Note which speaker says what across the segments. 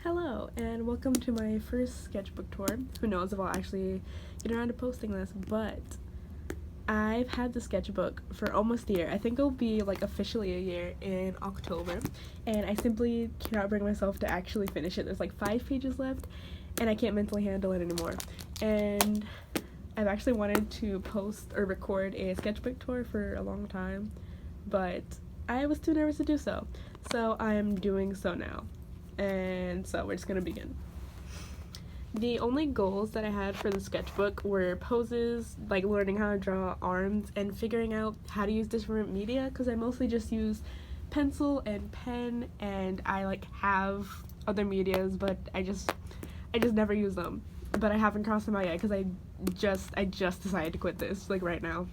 Speaker 1: Hello, and welcome to my first sketchbook tour. Who knows if I'll actually get around to posting this, but I've had the sketchbook for almost a year. I think it'll be like officially a year in October, and I simply cannot bring myself to actually finish it. There's like 5 pages left, and I can't mentally handle it anymore. And I've actually wanted to post or record a sketchbook tour for a long time, but I was too nervous to do so. So I'm doing so now. And so we're just gonna begin. The only goals that I had for the sketchbook were poses, like learning how to draw arms and figuring out how to use different media, because I mostly just use pencil and pen, and I like have other medias, but I just never use them. But I haven't crossed them out yet because I just decided to quit this like right now.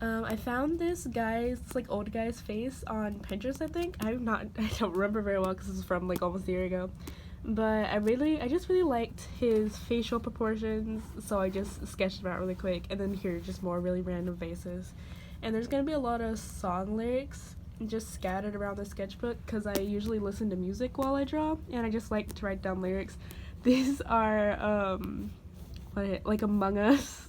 Speaker 1: I found this like old guy's face on Pinterest. I don't remember very well because this is from like almost a year ago. But I just really liked his facial proportions, so I just sketched him out really quick. And then here are just more really random faces. And there's gonna be a lot of song lyrics just scattered around the sketchbook because I usually listen to music while I draw, and I just like to write down lyrics. These are like Among Us.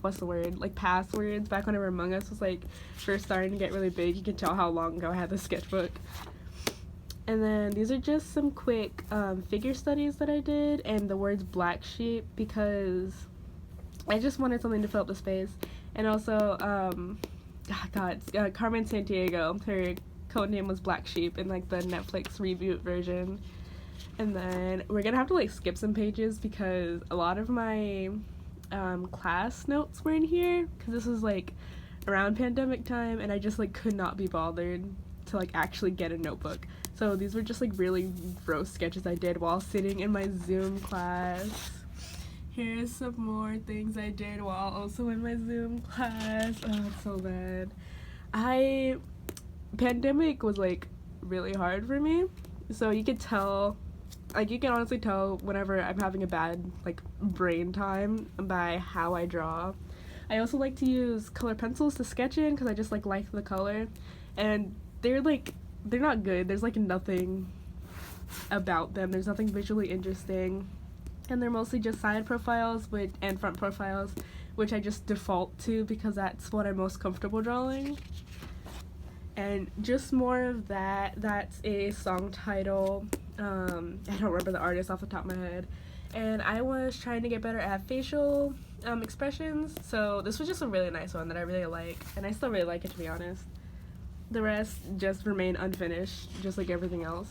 Speaker 1: What's the word? Like passwords. Back whenever Among Us was like first starting to get really big, you could tell how long ago I had the sketchbook. And then these are just some quick figure studies that I did, and the words black sheep because I just wanted something to fill up the space. And also, Carmen Sandiego, her code name was Black Sheep in like the Netflix reboot version. And then we're gonna have to like skip some pages because a lot of my class notes were in here because this was like around pandemic time, and I just like could not be bothered to like actually get a notebook. So these were just like really gross sketches I did while sitting in my Zoom class. Here's some more things I did while also in my Zoom class. Oh, it's so bad. Pandemic was like really hard for me, so you could tell, like you can honestly tell whenever I'm having a bad like brain time by how I draw. I also like to use color pencils to sketch in because I just like the color, and they're not good. There's like nothing about them. There's nothing visually interesting, and they're mostly just side profiles and front profiles, which I just default to because that's what I'm most comfortable drawing. And just more of that. That's a song title. I don't remember the artist off the top of my head. And I was trying to get better at facial expressions, so this was just a really nice one that I really like, and I still really like it, to be honest. The rest just remain unfinished, just like everything else.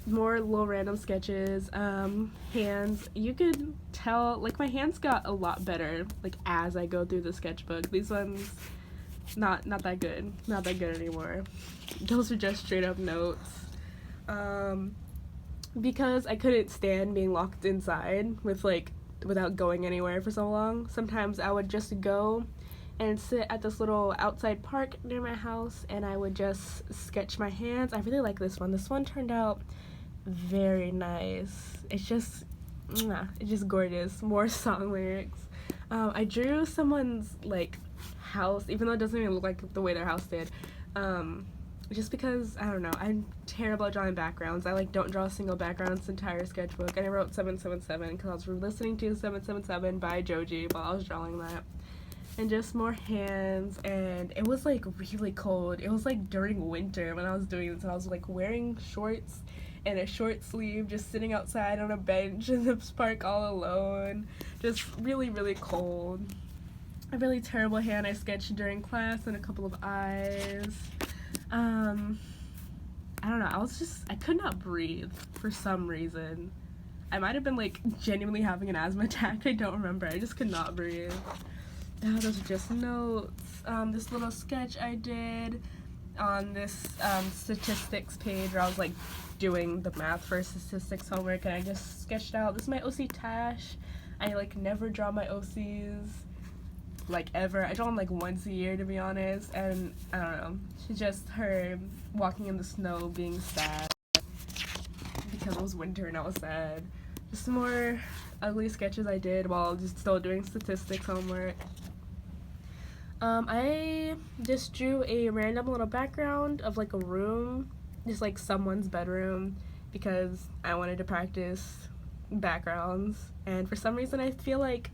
Speaker 1: More little random sketches. Hands. You could tell, like, my hands got a lot better, like, as I go through the sketchbook. These ones, not that good. Not that good anymore. Those are just straight up notes. Because I couldn't stand being locked inside without going anywhere for so long, sometimes I would just go and sit at this little outside park near my house, and I would just sketch my hands. I really like this one. This one turned out very nice. It's just gorgeous. More song lyrics. I drew someone's like house, even though it doesn't even look like the way their house did. Just because, I don't know, I'm terrible at drawing backgrounds. I don't draw a single background in this entire sketchbook. And I wrote 777 because I was listening to 777 by Joji while I was drawing that. And just more hands, and it was like really cold. It was like during winter when I was doing this, and I was like wearing shorts and a short sleeve, just sitting outside on a bench in the park all alone. Just really, really cold. A really terrible hand I sketched during class, and a couple of eyes. I don't know, I could not breathe for some reason. I might have been like genuinely having an asthma attack, I don't remember. I just could not breathe. Those are just notes. This little sketch I did on this statistics page where I was like doing the math for statistics homework, and I just sketched out. This is my OC Tash. I like never draw my OCs like ever. I draw them like once a year, to be honest, and I don't know. She's just her walking in the snow being sad because it was winter and I was sad. Just some more ugly sketches I did while just still doing statistics homework. I just drew a random little background of like a room just like someone's bedroom because I wanted to practice backgrounds. And for some reason I feel like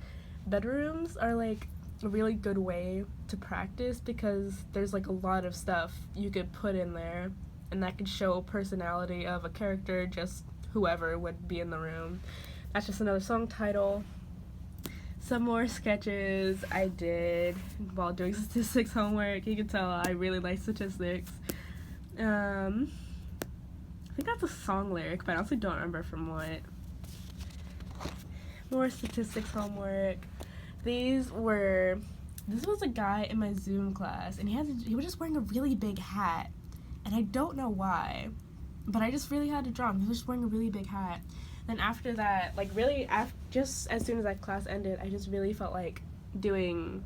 Speaker 1: bedrooms are like a really good way to practice because there's like a lot of stuff you could put in there and that could show personality of a character, just whoever would be in the room. That's just another song title. Some more sketches I did while doing statistics homework. You can tell I really like statistics. I think that's a song lyric, but I also don't remember from what. More statistics homework. This was a guy in my Zoom class, and he was just wearing a really big hat, and I don't know why, but I just really had to draw him. He was just wearing a really big hat. Then after that, like really, just as soon as that class ended, I just really felt like doing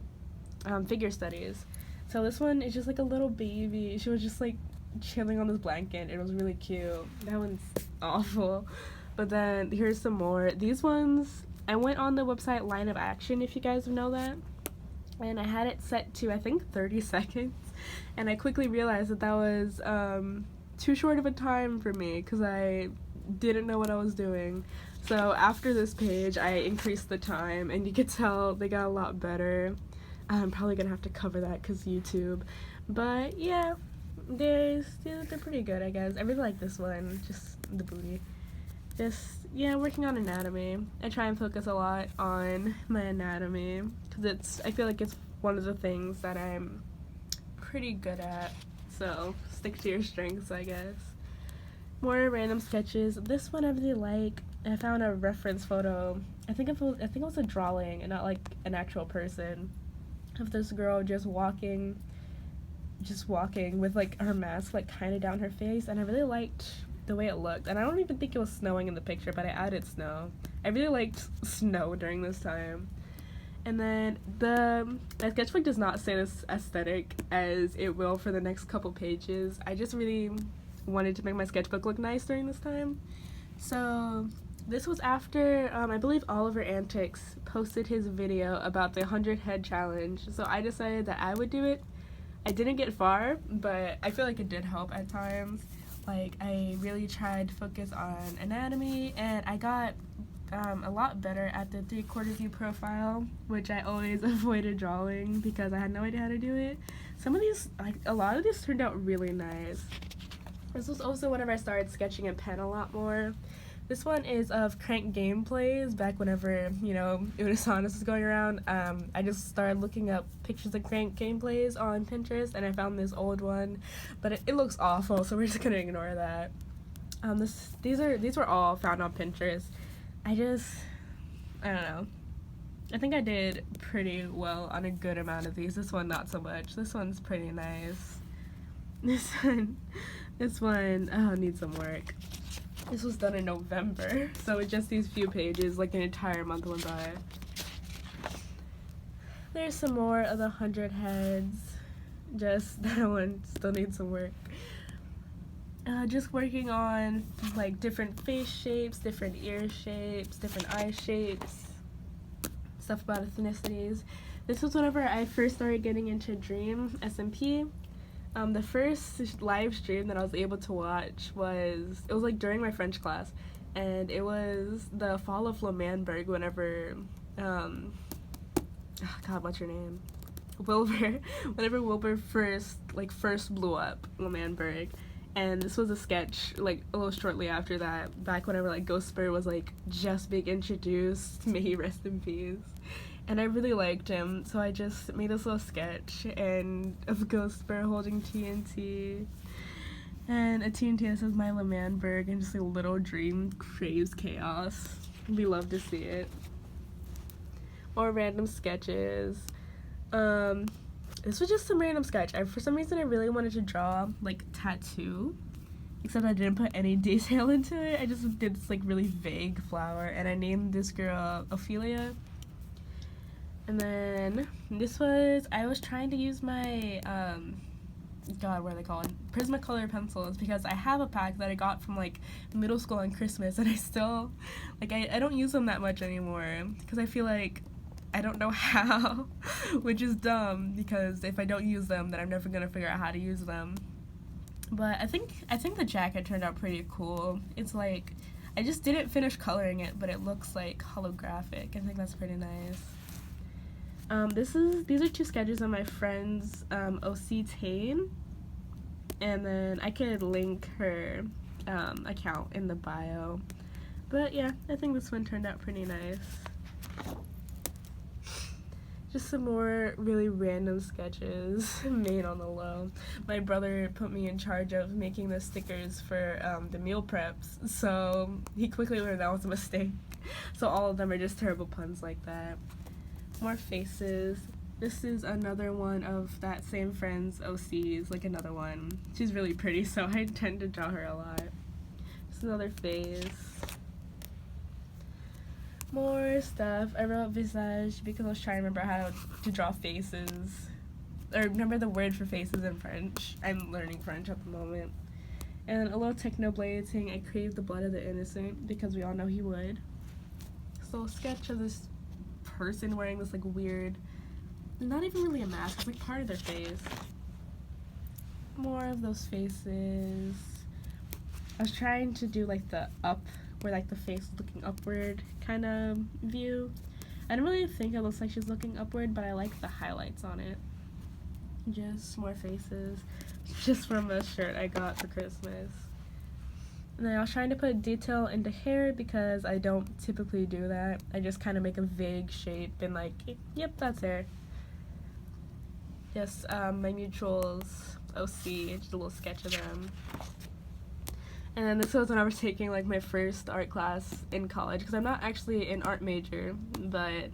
Speaker 1: figure studies. So this one is just like a little baby. She was just like chilling on this blanket. It was really cute. That one's awful. But then here's some more. These ones, I went on the website Line of Action, if you guys know that, and I had it set to, I think, 30 seconds, and I quickly realized that was too short of a time for me because I didn't know what I was doing. So after this page, I increased the time, and you could tell they got a lot better. I'm probably gonna have to cover that because YouTube, but yeah, they're pretty good, I guess. I really like this one, just the booty. Yeah, working on anatomy. I try and focus a lot on my anatomy because I feel like it's one of the things that I'm pretty good at. So stick to your strengths, I guess. More random sketches. This one I really like. I found a reference photo. I think it was a drawing and not like an actual person, of this girl just walking with like her mask like kind of down her face, and I really liked the way it looked. And I don't even think it was snowing in the picture, but I added snow. I really liked snow during this time. And then my sketchbook does not say this aesthetic as it will for the next couple pages. I just really wanted to make my sketchbook look nice during this time. So this was after I believe Oliver Antics posted his video about the 100 head challenge, so I decided that I would do it. I didn't get far, but I feel like it did help at times. Like, I really tried to focus on anatomy, and I got a lot better at the 3/4 view profile, which I always avoided drawing because I had no idea how to do it. A lot of these turned out really nice. This was also whenever I started sketching in pen a lot more. This one is of Crank gameplays, back whenever, Unisonus was going around. I just started looking up pictures of Crank gameplays on Pinterest, and I found this old one, but it looks awful, so we're just gonna ignore that. These were all found on Pinterest. I don't know. I think I did pretty well on a good amount of these. This one, not so much. This one's pretty nice. This one needs some work. This was done in November, so with just these few pages, like an entire month went by. There's some more of the 100 heads. Just that one still needs some work. Just working on like different face shapes, different ear shapes, different eye shapes, stuff about ethnicities. This was whenever I first started getting into Dream SMP. The first live stream that I was able to watch was like during my French class, and it was the fall of Lomanberg whenever, God, what's your name? Wilbur. Whenever Wilbur first blew up Lomanberg. And this was a sketch, like, a little shortly after that, back whenever, like, Ghost Spur was, like, just being introduced. May he rest in peace. And I really liked him, so I just made this little sketch of Ghost Spur holding TNT. And a TNT that says Milo Manberg, and just a little dream craves chaos. We love to see it. More random sketches. This was just some random sketch. For some reason, I really wanted to draw, like, tattoo. Except I didn't put any detail into it. I just did this, like, really vague flower. And I named this girl Ophelia. And then I was trying to use my, God, what are they called? Prismacolor pencils, because I have a pack that I got from, like, middle school on Christmas, and I still, like, I don't use them that much anymore, because I feel like I don't know how, which is dumb, because if I don't use them, then I'm never going to figure out how to use them. But I think the jacket turned out pretty cool. It's like, I just didn't finish coloring it, but it looks like holographic. I think that's pretty nice. These are two sketches of my friend's OC Tane, and then I could link her account in the bio. But yeah, I think this one turned out pretty nice. Just some more really random sketches made on the low. My brother put me in charge of making the stickers for the meal preps, so he quickly learned that was a mistake. So all of them are just terrible puns like that. More faces. This is another one of that same friend's OCs, like another one. She's really pretty, so I tend to draw her a lot. Just another face. More stuff. I wrote visage because I was trying to remember how to draw faces. Or remember the word for faces in French. I'm learning French at the moment. And a little technoblade saying I crave the blood of the innocent because we all know he would. So a sketch of this person wearing this like weird, not even really a mask, it's like part of their face. More of those faces. I was trying to do like the up, where like the face is looking upward kind of view. I don't really think it looks like she's looking upward, but I like the highlights on it. Just more faces, just from a shirt I got for Christmas. And then I was trying to put detail into hair because I don't typically do that. I just kind of make a vague shape and like, yep, that's hair. Just my mutuals, OC, just a little sketch of them. And then this was when I was taking like my first art class in college, because I'm not actually an art major, but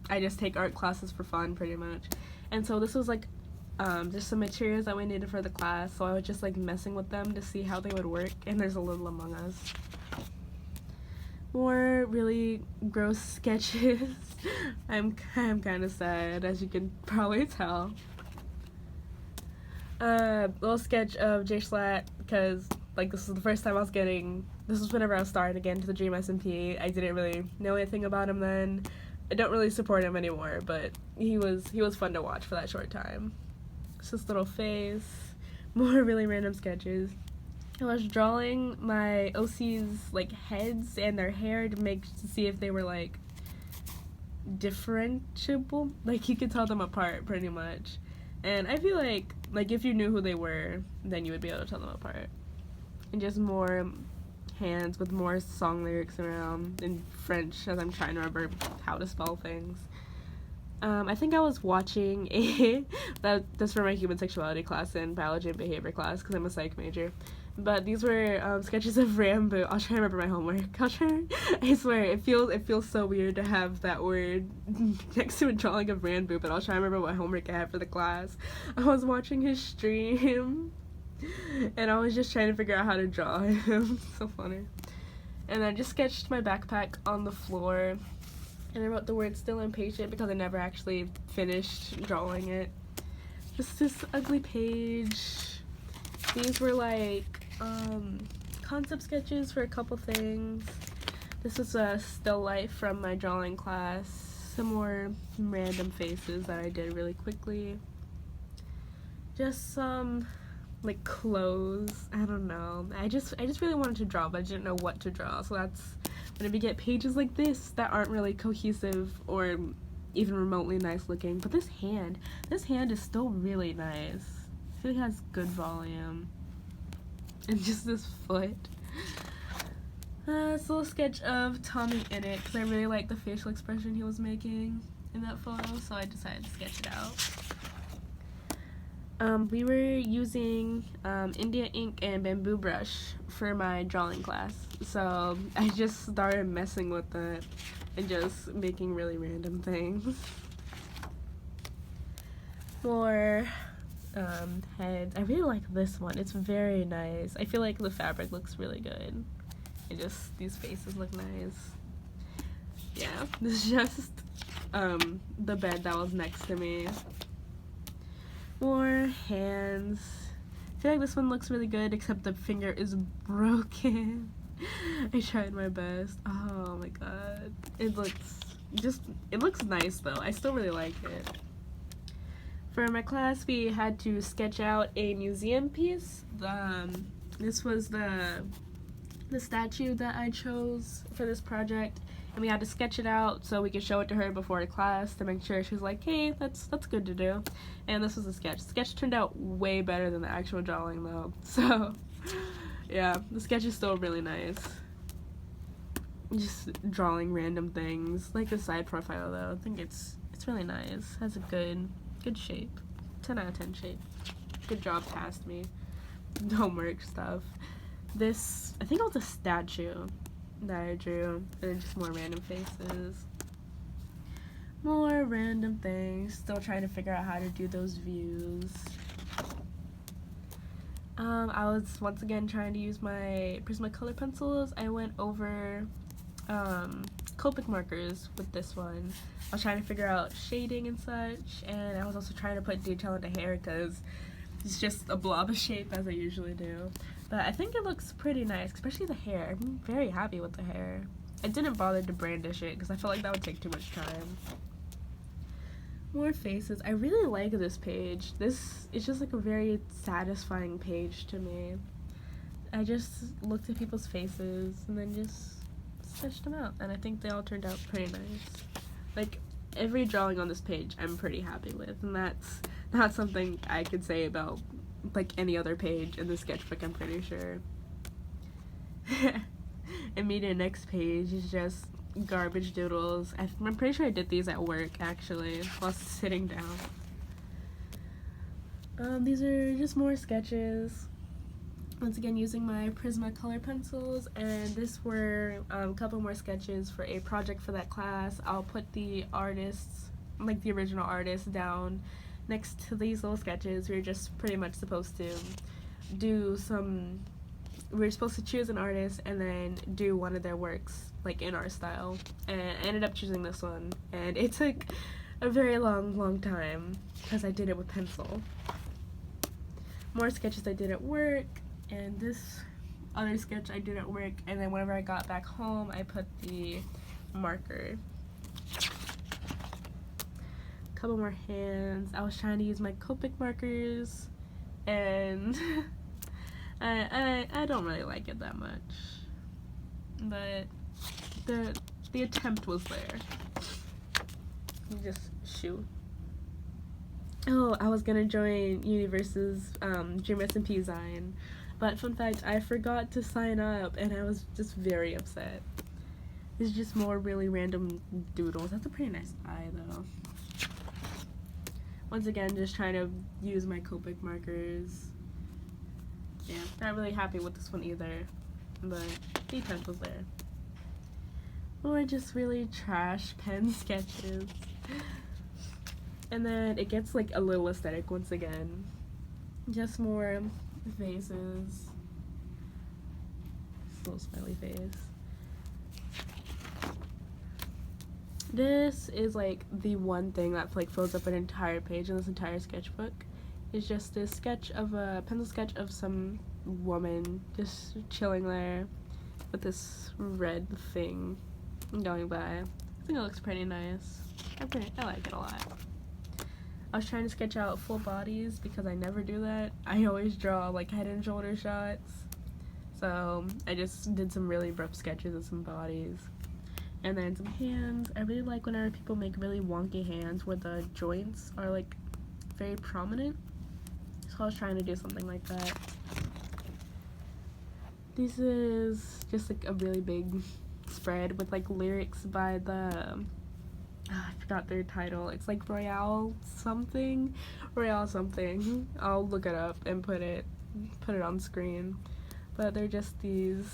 Speaker 1: I just take art classes for fun pretty much. And so this was like just some materials that we needed for the class, so I was just like messing with them to see how they would work, and there's a little Among Us. More really gross sketches. I'm kind of sad, as you can probably tell. Little sketch of J Schlatt, because like this was the first time this was whenever I was starting again to the Dream SMP. I didn't really know anything about him then. I don't really support him anymore, but he was fun to watch for that short time. Just this little face. More really random sketches. I was drawing my OC's like heads and their hair to see if they were like differentiable. Like you could tell them apart pretty much. And I feel like if you knew who they were, then you would be able to tell them apart. And just more hands with more song lyrics around in French, as I'm trying to remember how to spell things. I think I was watching that's for my human sexuality class in biology and behavior class, because I'm a psych major. But these were sketches of Rambo. I'll try to remember my homework. I swear, it feels so weird to have that word next to a drawing of Rambo, but I'll try to remember what homework I had for the class. I was watching his stream, and I was just trying to figure out how to draw him. So funny. And I just sketched my backpack on the floor, and I wrote the word still impatient because I never actually finished drawing it. Just this ugly page. These were like concept sketches for a couple things. This was a still life from my drawing class. Some more random faces that I did really quickly. Just some like clothes. I don't know. I just really wanted to draw, but I didn't know what to draw. So that's whenever you get pages like this that aren't really cohesive or even remotely nice looking. But this hand is still really nice. I feel like it has good volume. And just this foot. It's a little sketch of Tommy in it, because I really like the facial expression he was making in that photo, so I decided to sketch it out. We were using India ink and bamboo brush for my drawing class, so I just started messing with it and just making really random things. More heads. I really like this one. It's very nice. I feel like the fabric looks really good. And just these faces look nice. Yeah, this is just the bed that was next to me. More hands. I feel like this one looks really good, except the finger is broken. I tried my best. Oh my god. It looks nice though. I still really like it. For my class, we had to sketch out a museum piece. This was the statue that I chose for this project, and we had to sketch it out so we could show it to her before the class to make sure she was like, hey, that's good to do. And this was a sketch. The sketch turned out way better than the actual drawing though. So yeah, the sketch is still really nice. Just drawing random things, like the side profile though. I think it's really nice. Has a good shape. 10 out of 10 shape. Good job, past me. Homework stuff. This, I think it was a statue that I drew, and then just more random faces. More random things. Still trying to figure out how to do those views. I was once again trying to use my Prismacolor pencils. I went over Copic markers with this one. I was trying to figure out shading and such, and I was also trying to put detail into hair because it's just a blob of shape as I usually do. But I think it looks pretty nice, especially the hair. I'm very happy with the hair. I didn't bother to brandish it because I felt like that would take too much time. More faces. I really like this page. This is just like a very satisfying page to me. I just looked at people's faces and then just sketched them out, and I think they all turned out pretty nice. Like, every drawing on this page I'm pretty happy with, and that's not something I could say about like any other page in the sketchbook, I'm pretty sure. Immediate next page is just garbage doodles. I'm pretty sure I did these at work actually while sitting down. These are just more sketches. Once again using my Prismacolor pencils, and this were a couple more sketches for a project for that class. I'll put the artists, like the original artists, down next to these little sketches. We were just pretty much supposed to do we were supposed to choose an artist and then do one of their works like in our style, and I ended up choosing this one, and it took a very long time because I did it with pencil. More sketches I did at work, and this other sketch I did at work, and then whenever I got back home I put the marker. Couple more hands. I was trying to use my Copic markers, and I don't really like it that much, but the attempt was there. You just shoot. Oh, I was gonna join Universe's Dream SMP Zine, but fun fact, I forgot to sign up, and I was just very upset. It's just more really random doodles. That's a pretty nice eye though. Once again, just trying to use my Copic markers. Yeah, not really happy with this one either, but the attempt was there. Or just really trash pen sketches. And then it gets like a little aesthetic once again. Just more faces. Little smiley face. This is like the one thing that like fills up an entire page in this entire sketchbook. It's just a sketch of a pencil sketch of some woman just chilling there with this red thing going by. I think it looks pretty nice. I like it a lot. I was trying to sketch out full bodies because I never do that. I always draw like head and shoulder shots. So I just did some really rough sketches of some bodies. And then some hands. I really like whenever people make really wonky hands where the joints are like very prominent. So I was trying to do something like that. This is just like a really big spread with like lyrics by the I forgot their title. It's like Royale something. I'll look it up and put it on screen. But they're just these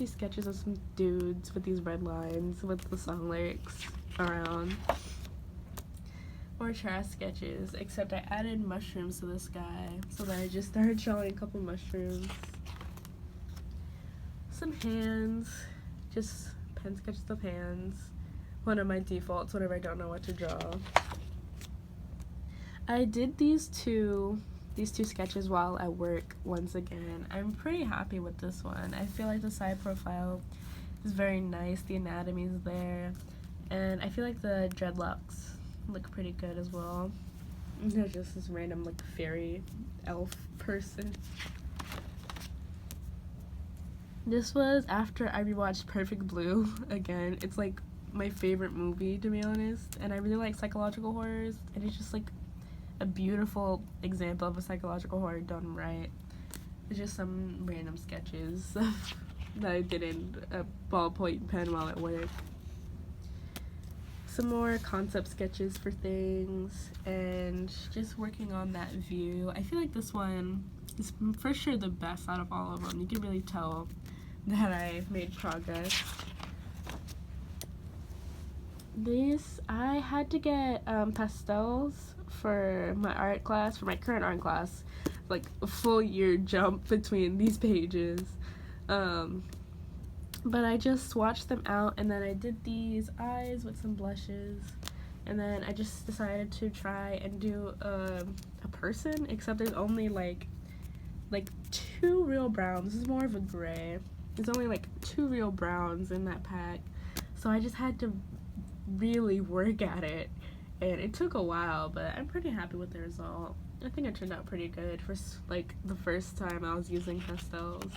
Speaker 1: sketches of some dudes with these red lines with the song lyrics around. More trash sketches, except I added mushrooms to this guy, so then I just started drawing a couple mushrooms. Some hands, just pen sketches of hands. One of my defaults whenever I don't know what to draw. I did these two sketches while at work once again. I'm pretty happy with this one. I feel like the side profile is very nice, the anatomy is there, and I feel like the dreadlocks look pretty good as well. There's just this random like fairy elf person. This was after I rewatched Perfect Blue again. It's like my favorite movie, to be honest, and I really like psychological horrors, and it's just like a beautiful example of a psychological horror done right. It's just some random sketches that I did in a ballpoint pen while at work. Some more concept sketches for things, and just working on that view. I feel like this one is for sure the best out of all of them. You can really tell that I've made progress. I had to get pastels for my art class, for my current art class, like a full year jump between these pages. But I just swatched them out, and then I did these eyes with some blushes, and then I just decided to try and do a person, except there's only like 2 real browns. This is more of a gray. There's only like 2 real browns in that pack, so I just had to really work at it, and it took a while, but I'm pretty happy with the result. I think it turned out pretty good for like the first time I was using pastels.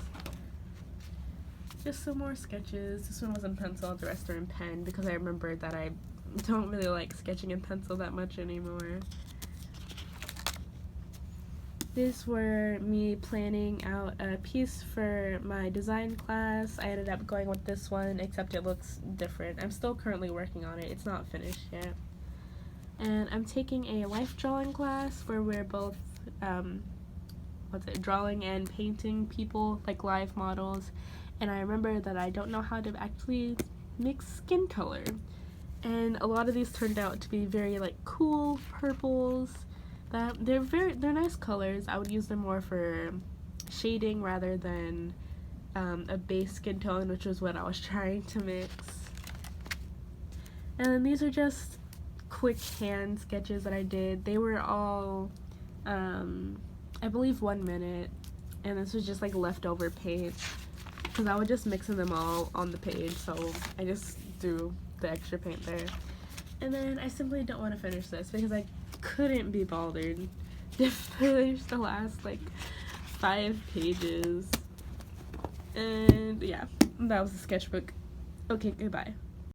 Speaker 1: Just some more sketches. This one was in pencil, the rest are in pen, because I remembered that I don't really like sketching in pencil that much anymore. These were me planning out a piece for my design class. I ended up going with this one, except it looks different. I'm still currently working on it. It's not finished yet. And I'm taking a life drawing class where we're both drawing and painting people, like live models. And I remember that I don't know how to actually mix skin color. And a lot of these turned out to be very like cool purples. They're nice colors. I would use them more for shading rather than a base skin tone, which was what I was trying to mix. And then these are just quick hand sketches that I did. They were all I believe 1 minute, and this was just like leftover paint, because I was just mixing them all on the page, so I just threw the extra paint there. And then I simply don't want to finish this because I couldn't be bothered to finish the last like 5 pages. And yeah, that was the sketchbook. Okay, goodbye.